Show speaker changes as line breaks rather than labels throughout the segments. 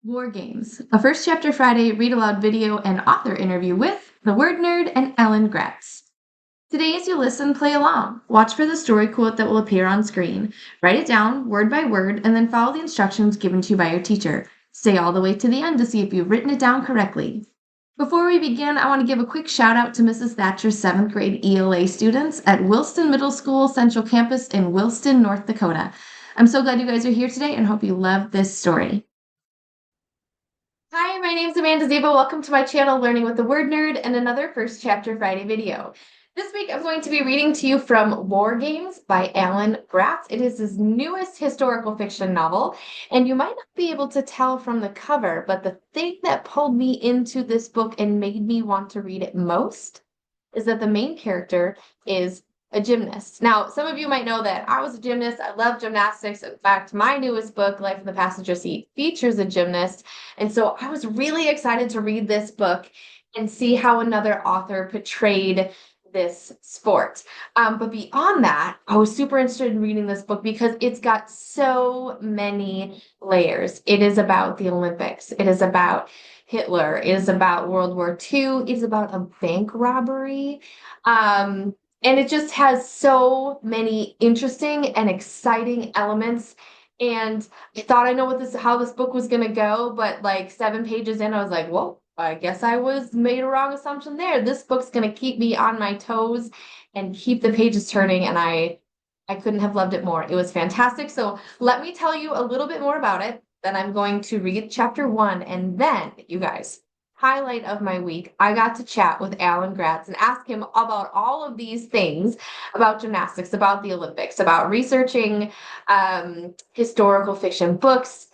War Games, a First Chapter Friday read aloud video and author interview with the word nerd and Alan Gratz. Today, as you listen, play along. Watch for the story quote that will appear on screen. Write it down word by word and then follow the instructions given to you by your teacher. Stay all the way to the end to see if you've written it down correctly. Before we begin, I want to give a quick shout out to Mrs. Thatcher's 7th grade ELA students at Wilston Middle School Central Campus in Wilston, North Dakota. I'm so glad you guys are here today and hope you love this story. Hi, my name is Amanda Zieba. Welcome to my channel, Learning with the Word Nerd, and another First Chapter Friday video. This week, I'm going to be reading to you from War Games by Alan Gratz. It is his newest historical fiction novel, and you might not be able to tell from the cover, but the thing that pulled me into this book and made me want to read it most is that the main character is a gymnast. Now, some of you might know that I was a gymnast. I love gymnastics. In fact, my newest book, Life in the Passenger Seat, features a gymnast. And so I was really excited to read this book and see how another author portrayed this sport. But beyond that, I was super interested in reading this book because it's got so many layers. It is about the Olympics. It is about Hitler. It is about World War II. It's about a bank robbery. And it just has so many interesting and exciting elements. And I thought I know how this book was gonna go, but like 7 pages in, I was like, well, I guess I made a wrong assumption there. This book's gonna keep me on my toes and keep the pages turning, and I couldn't have loved it more. It was fantastic. So let me tell you a little bit more about it. Then I'm going to read chapter 1, and then, you guys, highlight of my week, I got to chat with Alan Gratz and ask him about all of these things about gymnastics, about the Olympics, about researching historical fiction books,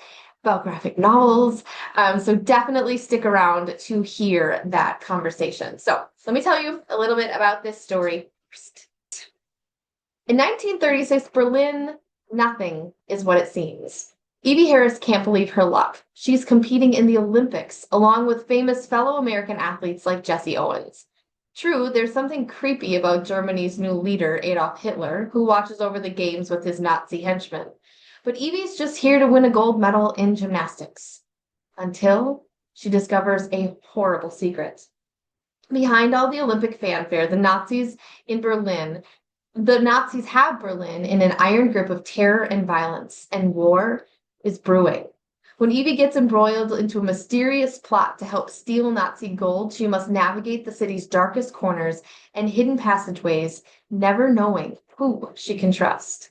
about graphic novels. So definitely stick around to hear that conversation. So let me tell you a little bit about this story first. In 1936 Berlin, nothing is what it seems. Evie Harris can't believe her luck. She's competing in the Olympics, along with famous fellow American athletes like Jesse Owens. True, there's something creepy about Germany's new leader, Adolf Hitler, who watches over the games with his Nazi henchmen. But Evie's just here to win a gold medal in gymnastics. Until she discovers a horrible secret. Behind all the Olympic fanfare, the Nazis have Berlin in an iron grip of terror and violence, and war is brewing. When Evie gets embroiled into a mysterious plot to help steal Nazi gold, she must navigate the city's darkest corners and hidden passageways, never knowing who she can trust.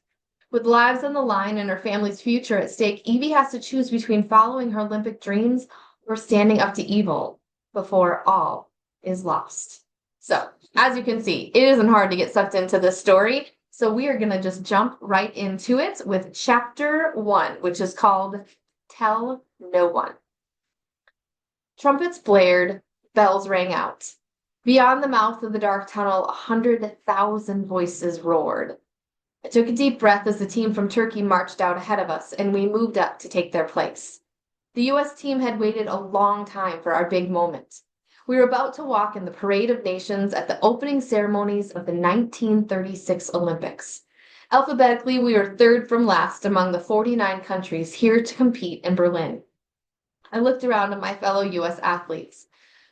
With lives on the line and her family's future at stake, Evie has to choose between following her Olympic dreams or standing up to evil before all is lost. So, as you can see, it isn't hard to get sucked into this story. So we are going to just jump right into it with chapter 1, which is called Tell No One. Trumpets blared, bells rang out. Beyond the mouth of the dark tunnel, 100,000 voices roared. I took a deep breath as the team from Turkey marched out ahead of us, and we moved up to take their place. The U.S. team had waited a long time for our big moment. We were about to walk in the Parade of Nations at the opening ceremonies of the 1936 Olympics. Alphabetically, we were third from last among the 49 countries here to compete in Berlin. I looked around at my fellow U.S. athletes.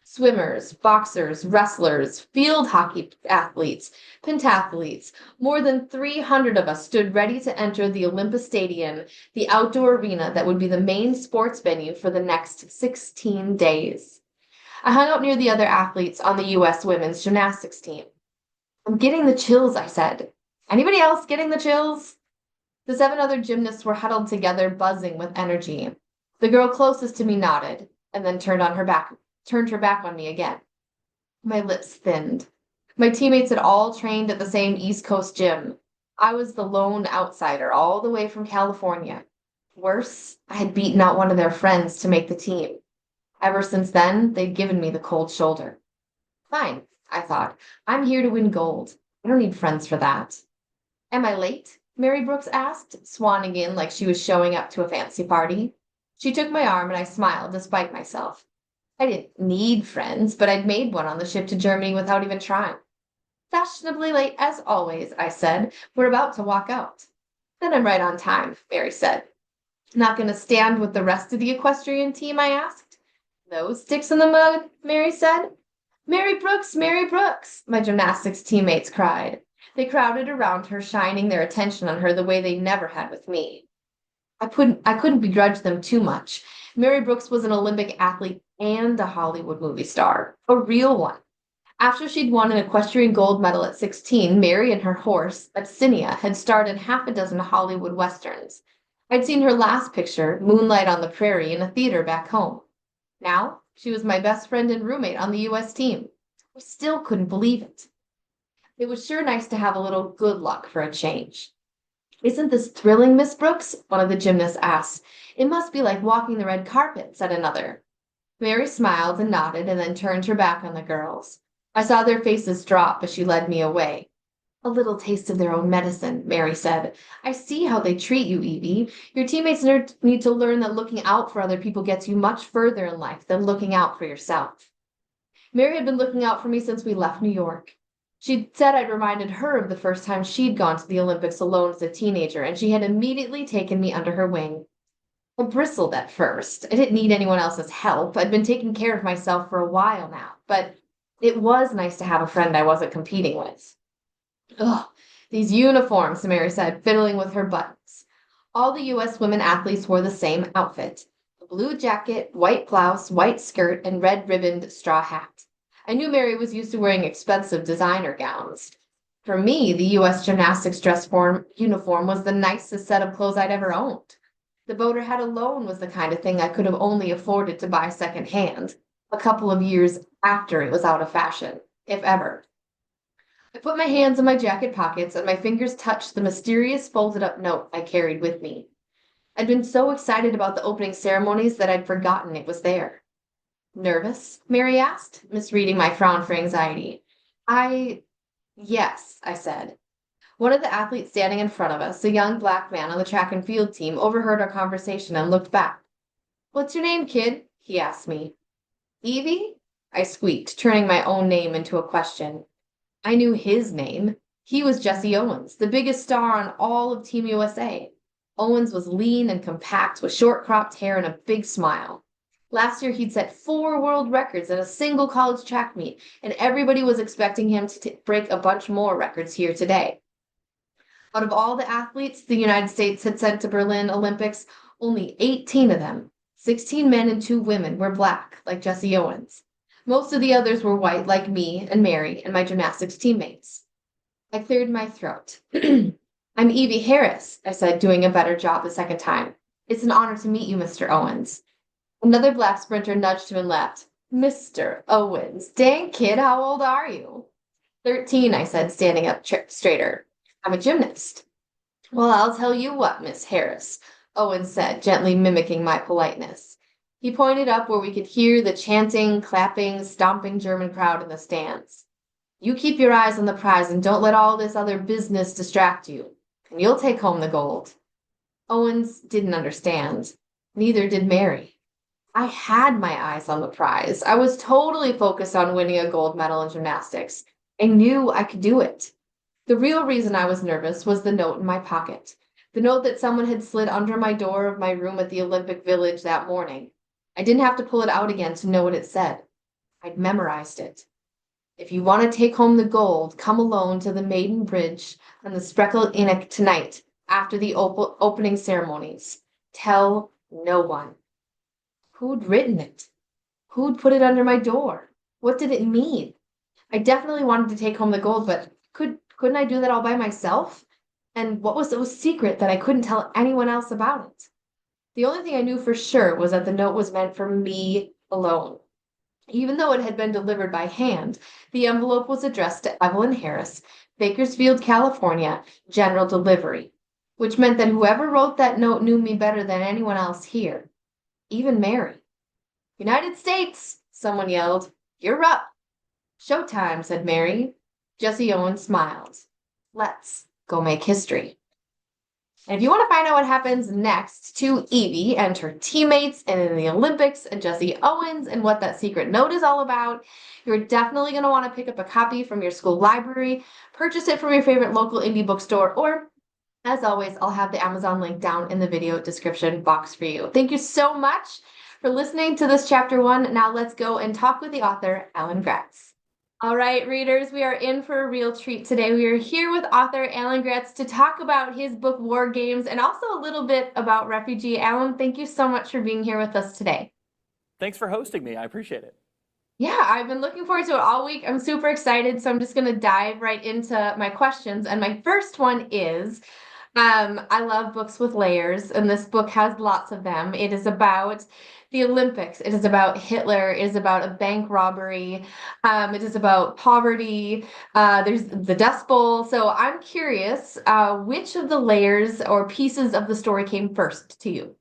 Swimmers, boxers, wrestlers, field hockey athletes, pentathletes. More than 300 of us stood ready to enter the Olympus Stadium, the outdoor arena that would be the main sports venue for the next 16 days. I hung out near the other athletes on the U.S. women's gymnastics team. I'm getting the chills, I said. Anybody else getting the chills? The 7 other gymnasts were huddled together, buzzing with energy. The girl closest to me nodded, and then turned her back on me again. My lips thinned. My teammates had all trained at the same East Coast gym. I was the lone outsider, all the way from California. Worse, I had beaten out one of their friends to make the team. Ever since then, they'd given me the cold shoulder. Fine, I thought. I'm here to win gold. I don't need friends for that. Am I late? Mary Brooks asked, swanning in like she was showing up to a fancy party. She took my arm and I smiled despite myself. I didn't need friends, but I'd made one on the ship to Germany without even trying. Fashionably late as always, I said. We're about to walk out. Then I'm right on time, Mary said. Not going to stand with the rest of the equestrian team, I asked. No sticks in the mud, Mary said. Mary Brooks, my gymnastics teammates cried. They crowded around her, shining their attention on her the way they never had with me. I couldn't begrudge them too much. Mary Brooks was an Olympic athlete and a Hollywood movie star, a real one. After she'd won an equestrian gold medal at 16, Mary and her horse, Abyssinia, had starred in half a dozen Hollywood westerns. I'd seen her last picture, Moonlight on the Prairie, in a theater back home. Now, she was my best friend and roommate on the U.S. team. I still couldn't believe it. It was sure nice to have a little good luck for a change. Isn't this thrilling, Miss Brooks? One of the gymnasts asked. It must be like walking the red carpet, said another. Mary smiled and nodded and then turned her back on the girls. I saw their faces drop as she led me away. A little taste of their own medicine, Mary said. I see how they treat you, Evie. Your teammates need to learn that looking out for other people gets you much further in life than looking out for yourself. Mary had been looking out for me since we left New York. She'd said I'd reminded her of the first time she'd gone to the Olympics alone as a teenager, and she had immediately taken me under her wing. I bristled at first. I didn't need anyone else's help. I'd been taking care of myself for a while now, but it was nice to have a friend I wasn't competing with. Ugh, these uniforms, Mary said, fiddling with her buttons. All the U.S. women athletes wore the same outfit. A blue jacket, white blouse, white skirt, and red-ribboned straw hat. I knew Mary was used to wearing expensive designer gowns. For me, the U.S. gymnastics dress uniform was the nicest set of clothes I'd ever owned. The boater hat alone was the kind of thing I could have only afforded to buy secondhand, a couple of years after it was out of fashion, if ever. I put my hands in my jacket pockets and my fingers touched the mysterious folded-up note I carried with me. I'd been so excited about the opening ceremonies that I'd forgotten it was there. Nervous? Mary asked, misreading my frown for anxiety. Yes, I said. One of the athletes standing in front of us, a young black man on the track and field team, overheard our conversation and looked back. What's your name, kid? He asked me. Evie? I squeaked, turning my own name into a question. I knew his name. He was Jesse Owens, the biggest star on all of Team USA. Owens was lean and compact, with short-cropped hair and a big smile. Last year, he'd set 4 world records in a single college track meet, and everybody was expecting him to break a bunch more records here today. Out of all the athletes the United States had sent to Berlin Olympics, only 18 of them, 16 men and 2 women, were black, like Jesse Owens. Most of the others were white, like me and Mary and my gymnastics teammates. I cleared my throat. I'm Evie Harris, I said, doing a better job the second time. It's an honor to meet you, Mr. Owens. Another black sprinter nudged him and laughed. Mr. Owens, dang kid, how old are you? 13, I said, standing up straighter. I'm a gymnast. Well, I'll tell you what, Miss Harris, Owens said, gently mimicking my politeness. He pointed up where we could hear the chanting, clapping, stomping German crowd in the stands. You keep your eyes on the prize and don't let all this other business distract you, and you'll take home the gold. Owens didn't understand. Neither did Mary. I had my eyes on the prize. I was totally focused on winning a gold medal in gymnastics. I knew I could do it. The real reason I was nervous was the note in my pocket, the note that someone had slid under my door of my room at the Olympic Village that morning. I didn't have to pull it out again to know what it said. I'd memorized it. If you want to take home the gold, come alone to the Maiden Bridge on the Spreckle Enoch tonight after the opening ceremonies. Tell no one. Who'd written it? Who'd put it under my door? What did it mean? I definitely wanted to take home the gold, but couldn't I do that all by myself? And what was so secret that I couldn't tell anyone else about it? The only thing I knew for sure was that the note was meant for me alone. Even though it had been delivered by hand, the envelope was addressed to Evelyn Harris, Bakersfield, California, general delivery, which meant that whoever wrote that note knew me better than anyone else here, even Mary. United States, someone yelled. You're up. Showtime, said Mary. Jesse Owens smiled. Let's go make history. And if you want to find out what happens next to Evie and her teammates and in the Olympics and Jesse Owens and what that secret note is all about, you're definitely going to want to pick up a copy from your school library, purchase it from your favorite local indie bookstore, or As always, I'll have the Amazon link down in the video description box for you. Thank you so much for listening to this chapter 1. Now let's go and talk with the author, Alan Gratz. All right, readers, we are in for a real treat today. We are here with author Alan Gratz to talk about his book, War Games, and also a little bit about refugee. Alan, thank you so much for being here with us today.
Thanks for hosting me. I appreciate it.
Yeah, I've been looking forward to it all week. I'm super excited, so I'm just going to dive right into my questions. And my first one is, I love books with layers, and this book has lots of them. It is about the Olympics. It is about Hitler. It is about a bank robbery. It is about poverty. There's the Dust Bowl. So I'm curious, which of the layers or pieces of the story came first to you?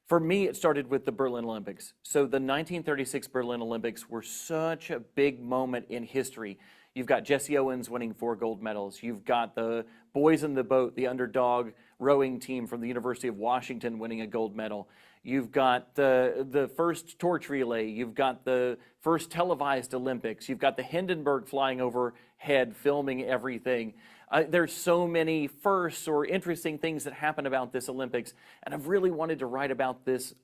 For me, it started with the Berlin Olympics. So the 1936 Berlin Olympics were such a big moment in history. You've got Jesse Owens winning 4 gold medals. You've got the boys in the boat, the underdog rowing team from the University of Washington winning a gold medal. You've got the first torch relay. You've got the first televised Olympics. You've got the Hindenburg flying overhead, filming everything. There's so many firsts or interesting things that happen about this Olympics, and I've really wanted to write about this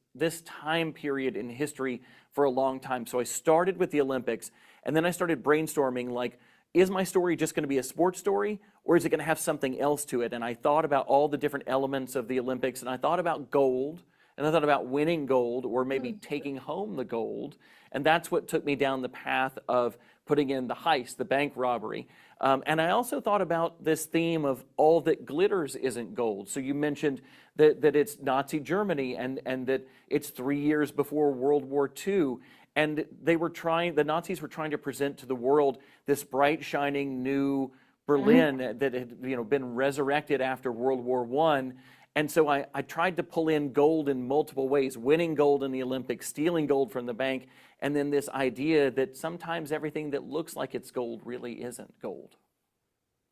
time period in history for a long time. So I started with the Olympics, and then I started brainstorming, like, is my story just going to be a sports story, or is it going to have something else to it? And I thought about all the different elements of the Olympics, and I thought about gold, and I thought about winning gold, or maybe taking home the gold, and that's what took me down the path of putting in the heist, the bank robbery. And I also thought about this theme of all that glitters isn't gold. So you mentioned that it's Nazi Germany and that it's 3 years before World War II. And the Nazis were trying to present to the world this bright, shining new Berlin that had been resurrected after World War I. And so I tried to pull in gold in multiple ways, winning gold in the Olympics, stealing gold from the bank, and then this idea that sometimes everything that looks like it's gold really isn't gold.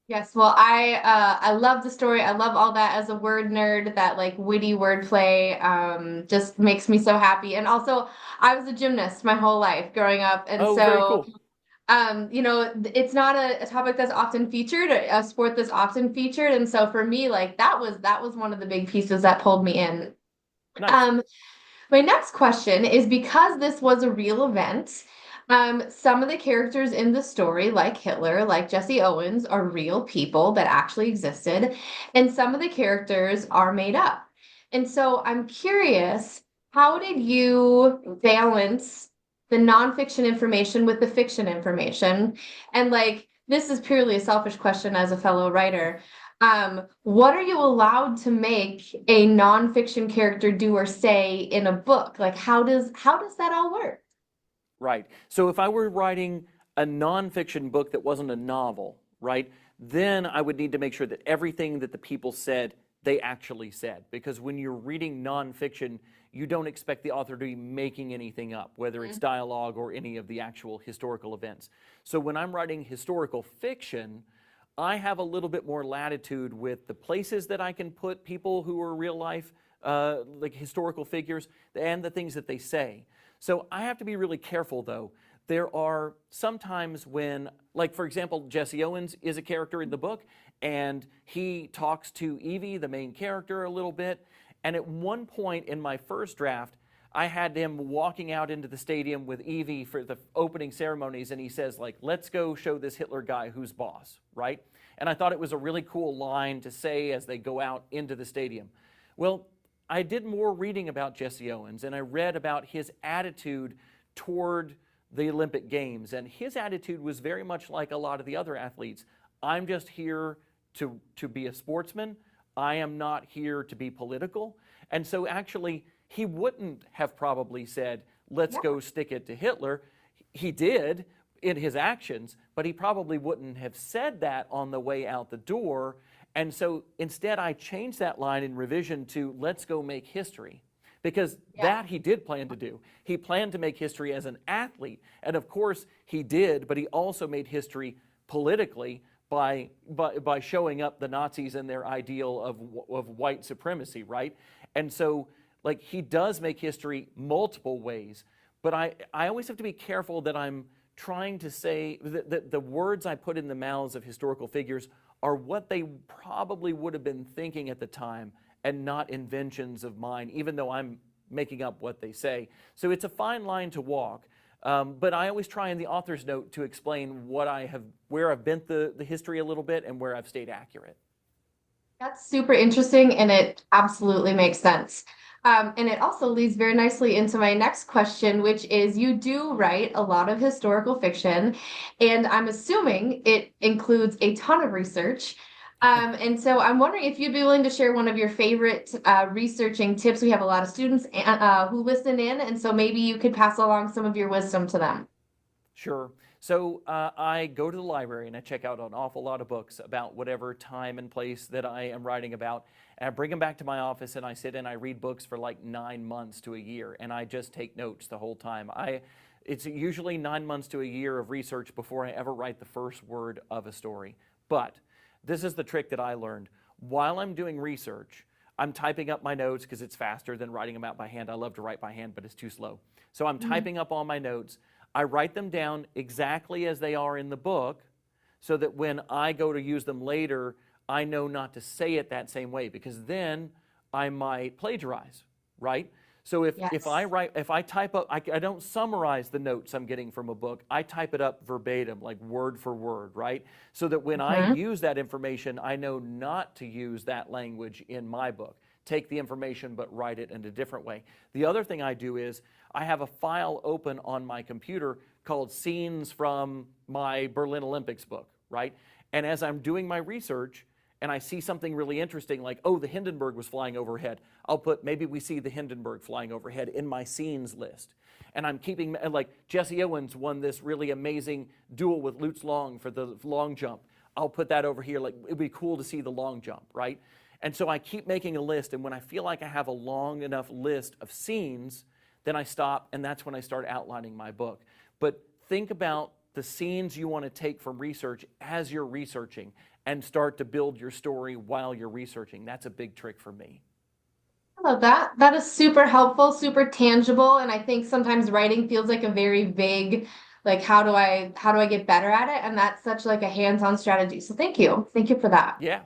Yes, well, I love the story. I love all that as a word nerd. That like witty wordplay just makes me so happy. And also, I was a gymnast my whole life growing up, and
Oh, very cool.
it's not a topic that's often featured, a sport that's often featured, and so for me, like that was one of the big pieces that pulled me in.
Nice.
Um, my next question is because this was a real event, some of the characters in the story, like Hitler, like Jesse Owens, are real people that actually existed, and some of the characters are made up. And so I'm curious, how did you balance the nonfiction information with the fiction information? And like, this is purely a selfish question as a fellow writer. What are you allowed to make a nonfiction character do or say in a book? Like, how does that all work?
Right. So if I were writing a nonfiction book that wasn't a novel, right, then I would need to make sure that everything that the people said, they actually said. Because when you're reading nonfiction, you don't expect the author to be making anything up, whether it's dialogue or any of the actual historical events. So when I'm writing historical fiction, I have a little bit more latitude with the places that I can put people who are real life, like historical figures, and the things that they say. So I have to be really careful, though. There are sometimes when, like, for example, Jesse Owens is a character in the book, and he talks to Evie, the main character, a little bit. And at one point in my first draft, I had him walking out into the stadium with Evie for the opening ceremonies, and he says, like, let's go show this Hitler guy who's boss, right? And I thought it was a really cool line to say as they go out into the stadium. Well, I did more reading about Jesse Owens, and I read about his attitude toward the Olympic Games, and his attitude was very much like a lot of the other athletes. I'm just here to be a sportsman. I am not here to be political. And so actually, he wouldn't have probably said, let's go stick it to Hitler. He did in his actions, but he probably wouldn't have said that on the way out the door. And so instead, I changed that line in revision to let's go make history. Because that he did plan to do. He planned to make history as an athlete. And of course, he did, but he also made history politically by showing up the Nazis and their ideal of white supremacy, right? And so, like, he does make history multiple ways. But I always have to be careful that I'm trying to say that the words I put in the mouths of historical figures are what they probably would have been thinking at the time and not inventions of mine, even though I'm making up what they say. So it's a fine line to walk. But I always try in the author's note to explain where I've bent the history a little bit and where I've stayed accurate.
That's super interesting, and it absolutely makes sense. And it also leads very nicely into my next question, which is you do write a lot of historical fiction, and I'm assuming it includes a ton of research. And so I'm wondering if you'd be willing to share one of your favorite researching tips. We have a lot of students who listen in, and so maybe you could pass along some of your wisdom to them.
Sure. So I go to the library and I check out an awful lot of books about whatever time and place that I am writing about. And I bring them back to my office and I sit and I read books for like 9 months to a year. And I just take notes the whole time. It's usually 9 months to a year of research before I ever write the first word of a story. But this is the trick that I learned. While I'm doing research, I'm typing up my notes because it's faster than writing them out by hand. I love to write by hand, but it's too slow. So I'm typing up all my notes. I write them down exactly as they are in the book so that when I go to use them later, I know not to say it that same way because then I might plagiarize, right? So if I type up, I don't summarize the notes I'm getting from a book. I type it up verbatim, like word for word, right? So that when I use that information, I know not to use that language in my book. Take the information but write it in a different way. The other thing I do is I have a file open on my computer called Scenes from my Berlin Olympics book, right? And as I'm doing my research and I see something really interesting like, oh, the Hindenburg was flying overhead, I'll put maybe we see the Hindenburg flying overhead in my scenes list. And I'm keeping, like Jesse Owens won this really amazing duel with Lutz Long for the long jump. I'll put that over here, like it'd be cool to see the long jump, right? And so I keep making a list, and when I feel like I have a long enough list of scenes, then I stop, and that's when I start outlining my book. But think about the scenes you want to take from research as you're researching and start to build your story while you're researching. That's a big trick for me.
I love that. That is super helpful, super tangible, and I think sometimes writing feels like a very vague, like how do I get better at it? And that's such like a hands-on strategy. So thank you. Thank you for that.
Yeah.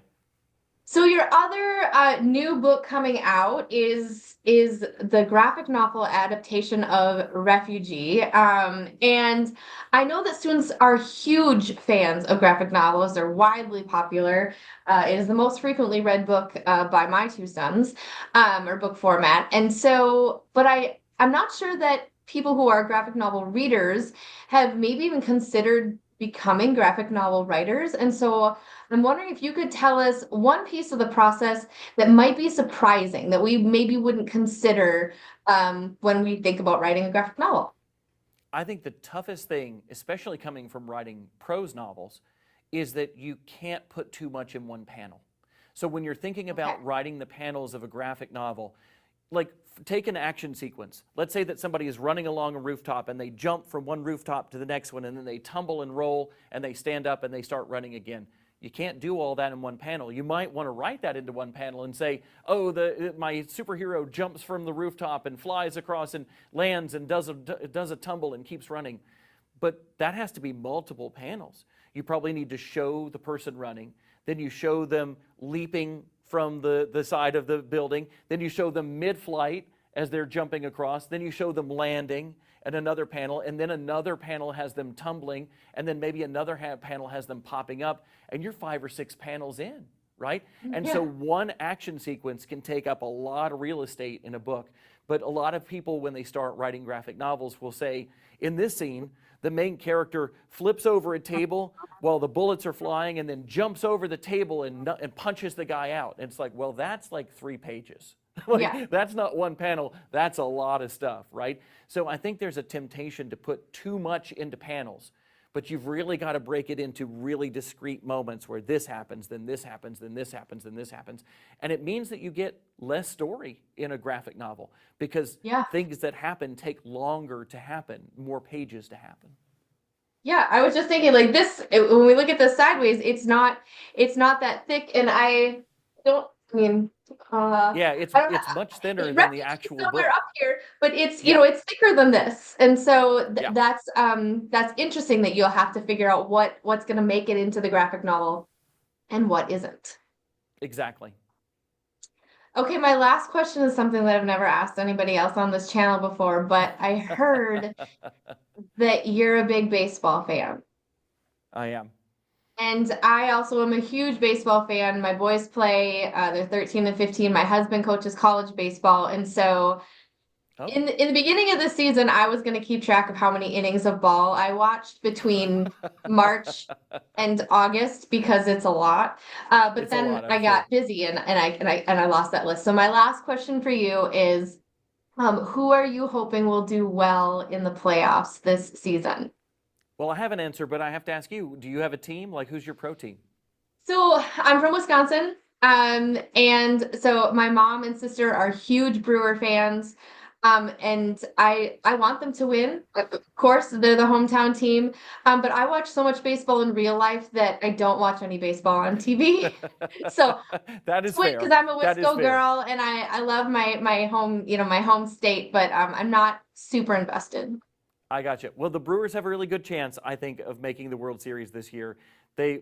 So your other new book coming out is the graphic novel adaptation of Refugee. And I know that students are huge fans of graphic novels. They're widely popular. It is the most frequently read book by my two sons, or book format. And so, but I'm not sure that people who are graphic novel readers have maybe even considered becoming graphic novel writers. And so I'm wondering if you could tell us one piece of the process that might be surprising that we maybe wouldn't consider when we think about writing a graphic novel.
I think the toughest thing, especially coming from writing prose novels, is that you can't put too much in one panel. So when you're thinking about writing the panels of a graphic novel, like take an action sequence. Let's say that somebody is running along a rooftop and they jump from one rooftop to the next one and then they tumble and roll and they stand up and they start running again. You can't do all that in one panel. You might want to write that into one panel and say, oh, my superhero jumps from the rooftop and flies across and lands and does a tumble and keeps running. But that has to be multiple panels. You probably need to show the person running. Then you show them leaping from the side of the building. Then you show them mid-flight as they're jumping across. Then you show them landing at another panel, and then another panel has them tumbling, and then maybe another panel has them popping up, and you're 5 or 6 panels in, right? And so one action sequence can take up a lot of real estate in a book. But a lot of people, when they start writing graphic novels, will say, in this scene, the main character flips over a table while the bullets are flying and then jumps over the table and punches the guy out. And it's like, well, that's like 3 pages. That's not one panel. That's a lot of stuff, right? So I think there's a temptation to put too much into panels, but you've really got to break it into really discrete moments where this happens, then this happens, then this happens, then this happens. And it means that you get less story in a graphic novel because things that happen take longer to happen, more pages to happen.
Yeah, I was just thinking like this, when we look at this sideways, it's not that thick. And I mean,
Yeah,
I don't know.
it's much thinner than the
Refugee's
actual
somewhere
book.
up here, but it's
Yeah,
it's thicker than this, and so
yeah,
that's interesting that you'll have to figure out what's going to make it into the graphic novel and what isn't.
exactly.
Okay, my last question is something that I've never asked anybody else on this channel before, but I heard that you're a big baseball fan.
I am.
And I also am a huge baseball fan. My boys play, they're 13 and 15. My husband coaches college baseball. And so
Oh.
in the beginning of the season, I was going to keep track of how many innings of ball I watched between March and August because it's a lot. But
It's a
then
lot, I'm
I
sure.
got busy and I lost that list. So my last question for you is, who are you hoping will do well in the playoffs this season?
Well, I have an answer, but I have to ask you, do you have a team? Like, who's your pro team?
So I'm from Wisconsin. And so my mom and sister are huge Brewer fans. And I want them to win. Of course, they're the hometown team. But I watch so much baseball in real life that I don't watch any baseball on TV. So
That is
because
fair.
I'm a
That is
Wisco
fair.
girl and I love my home, my home state, but I'm not super invested.
I got you. Well, the Brewers have a really good chance, I think, of making the World Series this year. They're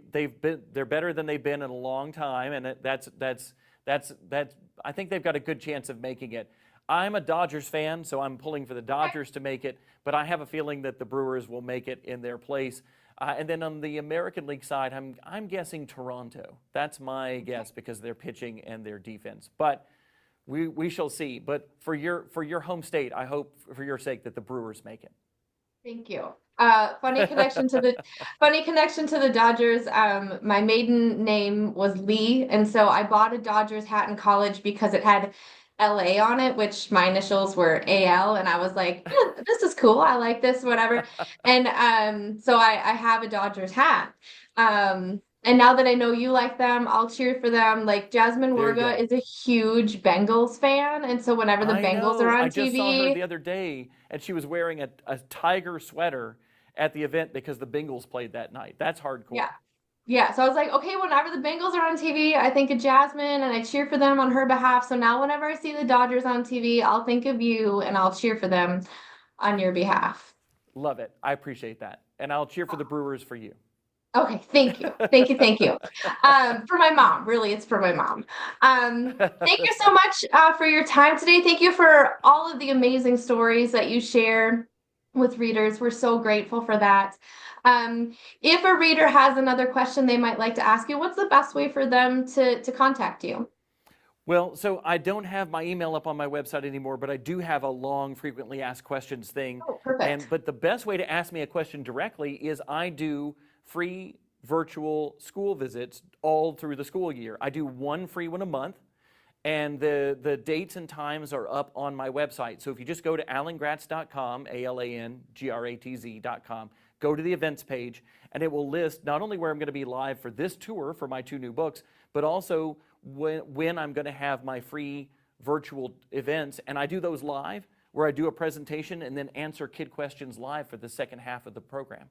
better than they've been in a long time, and that's I think they've got a good chance of making it. I'm a Dodgers fan, so I'm pulling for the Dodgers to make it, but I have a feeling that the Brewers will make it in their place. And then on the American League side, I'm guessing Toronto. That's my guess because of their pitching and their defense. But we shall see. But for your home state, I hope for your sake that the Brewers make it.
Thank you. Funny connection to the Dodgers. My maiden name was Lee, and so I bought a Dodgers hat in college because it had LA on it, which my initials were AL, and I was like, this is cool. I like this, whatever. And so I have a Dodgers hat. And now that I know you like them, I'll cheer for them. Like Jasmine
There you
Warga
go.
is a huge Bengals fan, and so whenever the
I
Bengals are
know. I
on
just saw her
TV,
the other day, and she was wearing a tiger sweater at the event because the Bengals played that night. That's hardcore.
yeah. Yeah, so I was like, okay, whenever the Bengals are on TV, I think of Jasmine and I cheer for them on her behalf. So now whenever I see the Dodgers on TV, I'll think of you and I'll cheer for them on your behalf.
Love it. I appreciate that. And I'll cheer for the Brewers for you.
Okay, thank you. Thank you, thank you. For my mom, really, it's for my mom. Thank you so much for your time today. Thank you for all of the amazing stories that you share with readers. We're so grateful for that. If a reader has another question they might like to ask you, what's the best way for them to contact you?
Well, so I don't have my email up on my website anymore, but I do have a long frequently asked questions thing.
Oh, perfect.
But the best way to ask me a question directly is I do free virtual school visits all through the school year. I do one free one a month, and the dates and times are up on my website. So if you just go to alangratz.com, ALANGRATZ.com, go to the events page, and it will list not only where I'm going to be live for this tour for my 2 new books, but also when I'm going to have my free virtual events. And I do those live, where I do a presentation and then answer kid questions live for the second half of the program.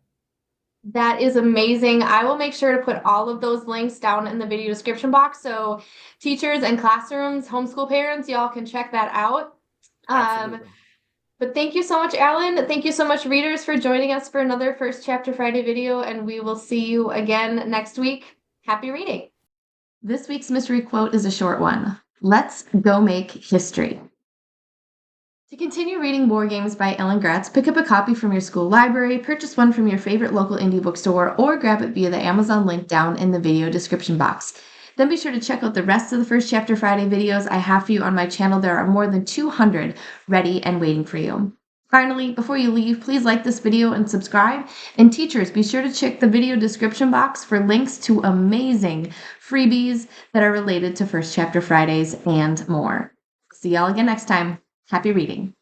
That is amazing. I will make sure to put all of those links down in the video description box so teachers and classrooms, homeschool parents, y'all can check that out.
Absolutely.
But thank you so much, Alan. Thank you so much, readers, for joining us for another First Chapter Friday video, and we will see you again next week. Happy reading. This week's mystery quote is a short one. Let's go make history. To continue reading War Games by Alan Gratz, pick up a copy from your school library, purchase one from your favorite local indie bookstore, or grab it via the Amazon link down in the video description box. Then be sure to check out the rest of the First Chapter Friday videos I have for you on my channel. There are more than 200 ready and waiting for you. Finally, before you leave, please like this video and subscribe. And teachers, be sure to check the video description box for links to amazing freebies that are related to First Chapter Fridays and more. See y'all again next time. Happy reading.